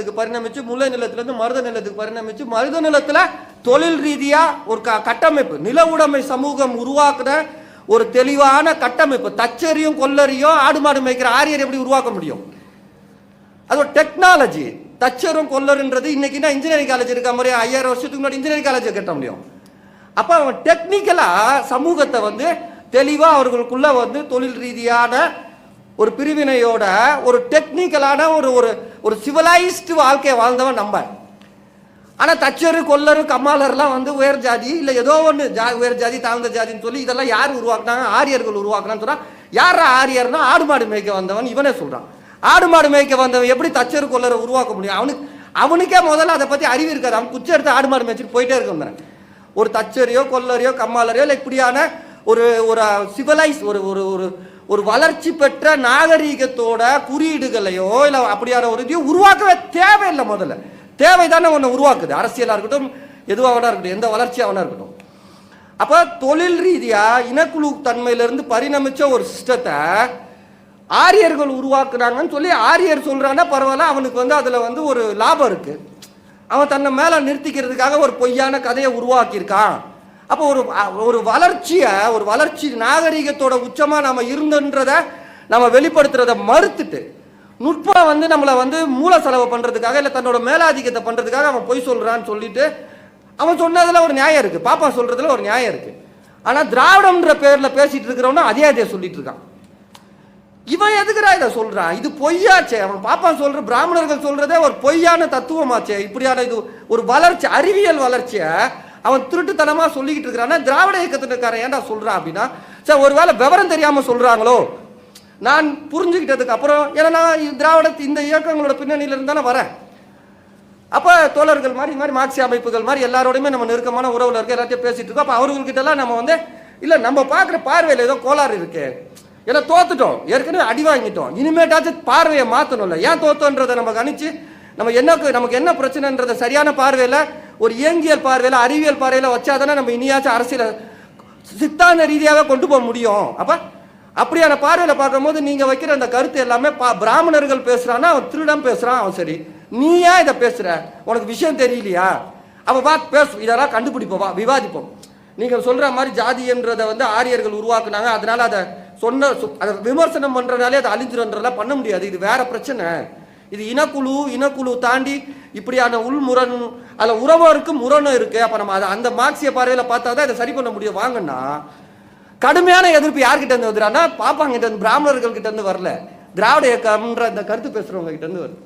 நிலத்துக்கு பரிணமிச்சு, முல்லை நிலத்திலிருந்து மருத நிலத்துக்கு பரிணமிச்சு, மருத நிலத்துல தொழில் ரீதியா ஒரு கட்டமைப்பு, நில உடைமை சமூகம் உருவாக்குற ஒரு தெளிவான கட்டமைப்பு. தச்சரியும் கொல்லரியும் ஆடு மாடு மேய்க்கிற ஆரியர் எப்படி உருவாக்க முடியும்? அது ஒரு டெக்னாலஜி. தச்சரும் கொல்லருன்றது இன்னைக்கு இன்ஜினியரிங் காலேஜ் இருக்க மாதிரி 5000 வருஷத்துக்கு முன்னாடி இன்ஜினியரிங் காலேஜை கட்ட முடியும். அப்ப அவன் டெக்னிக்கலா சமூகத்தை தெளிவா அவர்களுக்குள்ள தொழில் ரீதியான ஒரு பிரிவினையோட ஒரு டெக்னிக்கலான ஒரு ஒரு சிவிலைஸ்டு வாழ்க்கையை வாழ்ந்தவன் நம்ம. ஆனா தச்சரு கொல்லரு கம்மாளர்லாம் உயர் ஜாதி இல்ல ஏதோ ஒன்று உயர் ஜாதி தாழ்ந்த ஜாதின்னு சொல்லி இதெல்லாம் யார் உருவாக்குனாங்க? ஆரியர்கள் உருவாக்குனான்னு சொன்னா, யார் ஆரியர்னா ஆடு மாடு மேய்க்க வந்தவன் இவனே சொல்றான். ஆடு மாடு மேய்க்க வந்தவன் எப்படி தச்சரு கொல்லரை உருவாக்க முடியும்? அவனுக்கே முதல்ல அதை பத்தி அறிவு இருக்காது. அவன் குச்சி எடுத்து ஆடு மாடு மேய்ச்சிட்டு போயிட்டே இருக்க. ஒரு தச்சரியோ கொல்லரையோ கம்மாளரையோ இல்லை இப்படியான ஒரு ஒரு சிவிலைஸ் ஒரு ஒரு ஒரு ஒரு வளர்ச்சி பெற்ற நாகரீகத்தோட குறியீடுகளையோ இல்லை அப்படியான ஒரு இதையும் உருவாக்கவே தேவையில்லை. முதல்ல தேவைதானே ஒன்று உருவாக்குது. அரசியலாக இருக்கட்டும், எதுவாக இருக்கட்டும், எந்த வளர்ச்சியாக இருக்கட்டும். அப்போ தொழில் ரீதியா இனக்குழு தன்மையிலிருந்து பரிணமிச்ச ஒரு சிஸ்டத்தை ஆரியர்கள் உருவாக்குறாங்கன்னு சொல்லி ஆரியர் சொல்றான்னா பரவாயில்ல, அவனுக்கு அதுல ஒரு லாபம் இருக்கு. அவன் தன்னை மேல நிறுத்திக்கிறதுக்காக ஒரு பொய்யான கதையை உருவாக்கியிருக்கான். அப்போ ஒரு வளர்ச்சியை ஒரு வளர்ச்சி நாகரீகத்தோட உச்சமா நம்ம இருந்தன்றத நம்ம வெளிப்படுத்துறத மறுத்துட்டு நுட்பம் நம்மளை மூல செலவு பண்றதுக்காக இல்லை தன்னோட மேலாதிக்கத்தை பண்றதுக்காக அவன் பொய் சொல்றான்னு சொல்லிட்டு அவன் சொன்னதுல ஒரு நியாயம் இருக்கு, பாப்பா சொல்றதுல ஒரு நியாயம் இருக்கு. ஆனா திராவிடம்ன்ற பேர்ல பேசிட்டு இருக்கிறவனா அதே சொல்லிட்டு இருக்கான். இவன் எதுக்குறா இதை சொல்றான்? இது பொய்யாச்சே. அவன் பாப்பா சொல்ற பிராமணர்கள் சொல்றதே ஒரு பொய்யான தத்துவமாச்சே. இப்படியான இது ஒரு வளர்ச்சி, அறிவியல் வளர்ச்சியை அவன் திருட்டுத்தனமா சொல்லிக்கிட்டு இருக்கிறான். திராவிட இயக்கத்தினக்காரன் ஏன்டா சொல்றான் அப்படின்னா, சார் ஒருவேளை விவரம் தெரியாம சொல்றாங்களோ நான் புரிஞ்சுக்கிட்டதுக்கு அப்புறம். ஏன்னா திராவிட இந்த இயக்கங்களோட பின்னணியில இருந்தானே வரேன். அப்ப தோழர்கள் மாதிரி மார்க்சிய அமைப்புகள் மாதிரி எல்லாரோடையுமே நம்ம நெருக்கமான உறவுல இருக்க எல்லாத்தையும் பேசிட்டு இருக்கோம். அப்ப அவர்கள்கிட்ட எல்லாம் நம்ம இல்ல நம்ம பாக்குற பார்வையில ஏதோ கோளாறு இருக்கு, ஏன்னா தோத்துட்டோம், ஏற்கனவே அடி வாங்கிட்டோம், இனிமேட்டாச்சும் பார்வையை மாற்றணும்ல. ஏன் தோத்தோன்றதை நம்ம கணிச்சு நம்ம நமக்கு என்ன பிரச்சனைன்றதை சரியான பார்வையில் ஒரு இயங்கியல் பார்வையில் அறிவியல் பார்வையில் வச்சாதானே நம்ம இனியாச்சும் அரசியலை சித்தாந்த ரீதியாகவே கொண்டு போக முடியும். அப்போ அப்படியான பார்வையில் பார்க்கும்போது நீங்கள் வைக்கிற அந்த கருத்து எல்லாமே பிராமணர்கள் பேசுகிறான்னா அவன் திருடம் பேசுகிறான், அவன் சரி. நீ ஏன் இதை பேசுகிற? உனக்கு விஷயம் தெரியலையா? அவன் வா பேசு, இதெல்லாம் கண்டுபிடிப்போம், வா விவாதிப்போம். நீங்கள் சொல்கிற மாதிரி ஜாதின்றதை ஆரியர்கள் உருவாக்குனாங்க, அதனால அதை அதை விமர்சனம் பண்றதுனாலே அதை அழிஞ்சிருன்றதெல்லாம் பண்ண முடியாது. இது வேற பிரச்சனை. இது இனக்குழு தாண்டி இப்படியான உள்முரண் அதில் உறவருக்கு முரணம் இருக்கு. அப்ப நம்ம அதை அந்த மார்க்சிய பார்வையில் பார்த்தா தான் இதை சரி பண்ண முடியும். வாங்கன்னா கடுமையான எதிர்ப்பு யார்கிட்ட இருந்து வருதுன்னா பாப்பாங்க கிட்ட இருந்து, பிராமணர்கள் கிட்ட இருந்து வரல, திராவிட இயக்கம்ன்ற அந்த கருத்து பேசுறவங்க கிட்ட இருந்து வருது.